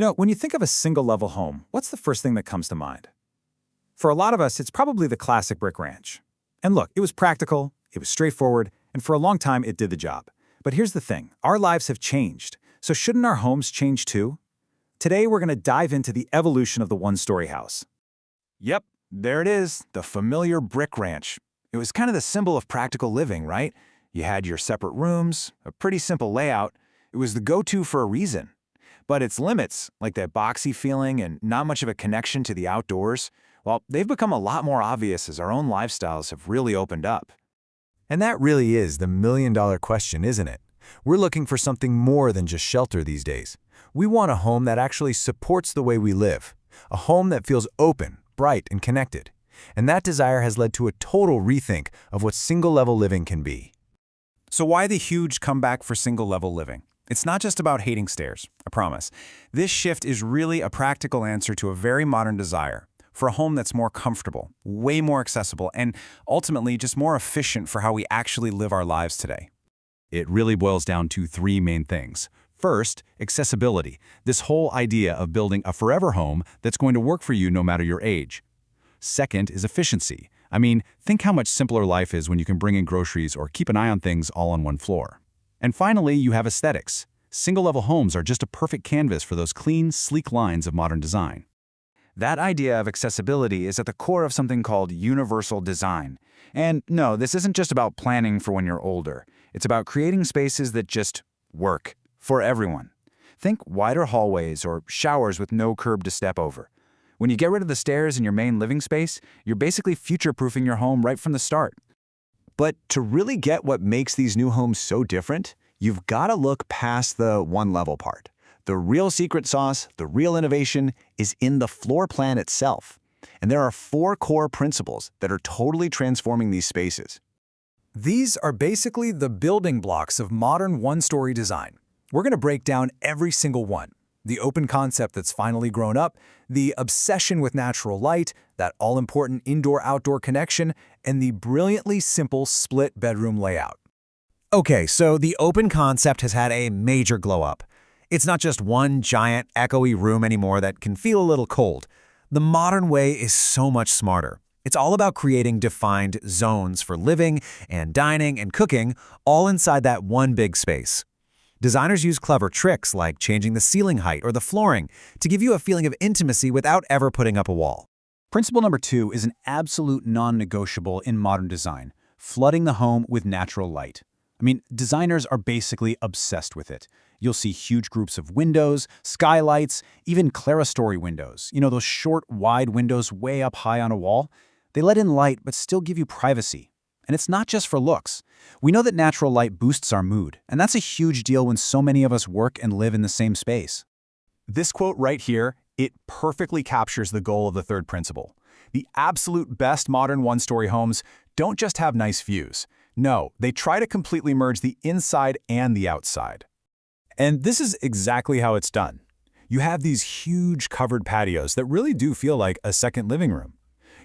When you think of a single-level home, what's the first thing that comes to mind? For a lot of us, it's probably the classic brick ranch. And look, it was practical, it was straightforward, and for a long time it did the job. But here's the thing, our lives have changed, so shouldn't our homes change too? Today we're going to dive into the evolution of the one-story house. Yep, there it is, the familiar brick ranch. It was kind of the symbol of practical living, right? You had your separate rooms, a pretty simple layout. It was the go-to for a reason. But its limits, like that boxy feeling and not much of a connection to the outdoors, well, they've become a lot more obvious as our own lifestyles have really opened up. And that really is the million-dollar question, isn't it? We're looking for something more than just shelter these days. We want a home that actually supports the way we live, a home that feels open, bright, and connected. And that desire has led to a total rethink of what single-level living can be. So why the huge comeback for single-level living? It's not just about hating stairs, I promise. This shift is really a practical answer to a very modern desire for a home that's more comfortable, way more accessible, and ultimately just more efficient for how we actually live our lives today. It really boils down to three main things. First, accessibility. This whole idea of building a forever home that's going to work for you no matter your age. Second is efficiency. I mean, think how much simpler life is when you can bring in groceries or keep an eye on things all on one floor. And finally, you have aesthetics. Single-level homes are just a perfect canvas for those clean, sleek lines of modern design. That idea of accessibility is at the core of something called universal design. And no, this isn't just about planning for when you're older. It's about creating spaces that just work for everyone. Think wider hallways or showers with no curb to step over. When you get rid of the stairs in your main living space, you're basically future-proofing your home right from the start. But to really get what makes these new homes so different, you've got to look past the one-level part. The real secret sauce, the real innovation, is in the floor plan itself. And there are 4 core principles that are totally transforming these spaces. These are basically the building blocks of modern one-story design. We're going to break down every single one. The open concept that's finally grown up, the obsession with natural light, that all-important indoor-outdoor connection, and the brilliantly simple split bedroom layout. Okay, so the open concept has had a major glow-up. It's not just one giant, echoey room anymore that can feel a little cold. The modern way is so much smarter. It's all about creating defined zones for living and dining and cooking, all inside that one big space. Designers use clever tricks like changing the ceiling height or the flooring to give you a feeling of intimacy without ever putting up a wall. Principle number 2 is an absolute non-negotiable in modern design, flooding the home with natural light. I mean, designers are basically obsessed with it. You'll see huge groups of windows, skylights, even clerestory windows. You know, those short, wide windows way up high on a wall? They let in light but still give you privacy. And it's not just for looks. We know that natural light boosts our mood, and that's a huge deal when so many of us work and live in the same space. This quote right here, it perfectly captures the goal of the third principle. The absolute best modern one-story homes don't just have nice views. No, they try to completely merge the inside and the outside. And this is exactly how it's done. You have these huge covered patios that really do feel like a second living room.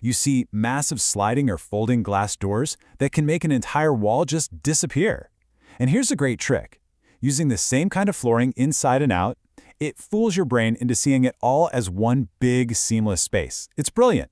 You see massive sliding or folding glass doors that can make an entire wall just disappear. And here's a great trick. Using the same kind of flooring inside and out, it fools your brain into seeing it all as one big, seamless space. It's brilliant.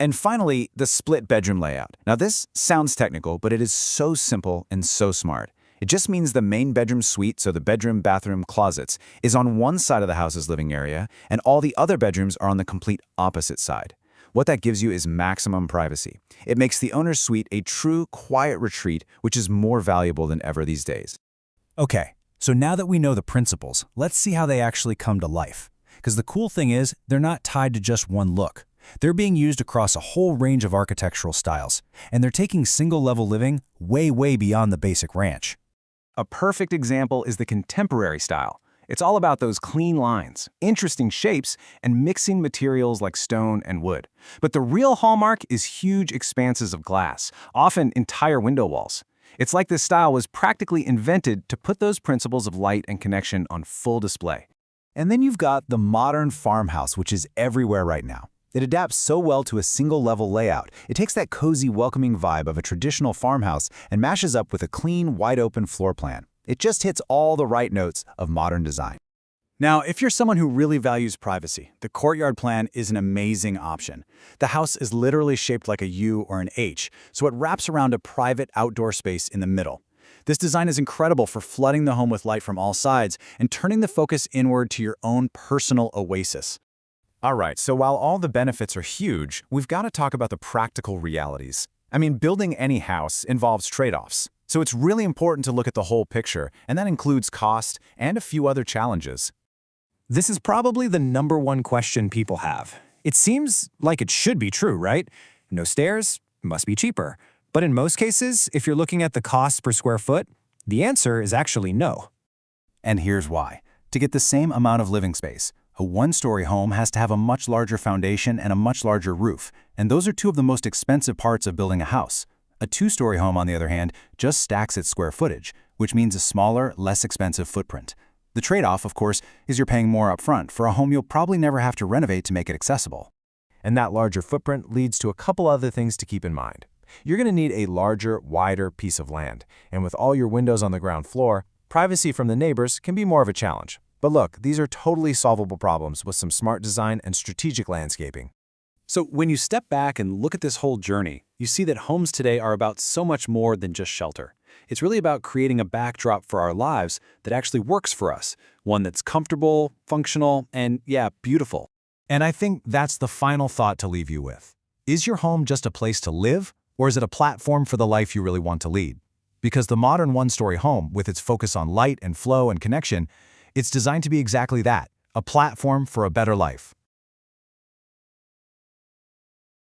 And finally, the split bedroom layout. Now this sounds technical, but it is so simple and so smart. It just means the main bedroom suite, so the bedroom, bathroom, closets, is on one side of the house's living area, and all the other bedrooms are on the complete opposite side. What that gives you is maximum privacy. It makes the owner's suite a true, quiet retreat, which is more valuable than ever these days. Okay, so now that we know the principles, let's see how they actually come to life. Because the cool thing is, they're not tied to just one look. They're being used across a whole range of architectural styles, and they're taking single-level living way, way beyond the basic ranch. A perfect example is the contemporary style. It's all about those clean lines, interesting shapes, and mixing materials like stone and wood. But the real hallmark is huge expanses of glass, often entire window walls. It's like this style was practically invented to put those principles of light and connection on full display. And then you've got the modern farmhouse, which is everywhere right now. It adapts so well to a single-level layout. It takes that cozy, welcoming vibe of a traditional farmhouse and mashes up with a clean, wide-open floor plan. It just hits all the right notes of modern design. Now, if you're someone who really values privacy, the courtyard plan is an amazing option. The house is literally shaped like a U or an H, so it wraps around a private outdoor space in the middle. This design is incredible for flooding the home with light from all sides and turning the focus inward to your own personal oasis. All right, so while all the benefits are huge, we've got to talk about the practical realities. I mean, building any house involves trade-offs, so it's really important to look at the whole picture, and that includes cost and a few other challenges. This is probably the #1 question people have. It seems like it should be true, right? No stairs, must be cheaper. But in most cases, if you're looking at the cost per square foot, the answer is actually no. And here's why. To get the same amount of living space, a one-story home has to have a much larger foundation and a much larger roof, and those are two of the most expensive parts of building a house. A two-story home, on the other hand, just stacks its square footage, which means a smaller, less expensive footprint. The trade-off, of course, is you're paying more upfront for a home you'll probably never have to renovate to make it accessible. And that larger footprint leads to a couple other things to keep in mind. You're going to need a larger, wider piece of land, and with all your windows on the ground floor, privacy from the neighbors can be more of a challenge. But look, these are totally solvable problems with some smart design and strategic landscaping. So when you step back and look at this whole journey, you see that homes today are about so much more than just shelter. It's really about creating a backdrop for our lives that actually works for us, one that's comfortable, functional, and yeah, beautiful. And I think that's the final thought to leave you with. Is your home just a place to live, or is it a platform for the life you really want to lead? Because the modern one-story home, with its focus on light and flow and connection, it's designed to be exactly that, a platform for a better life.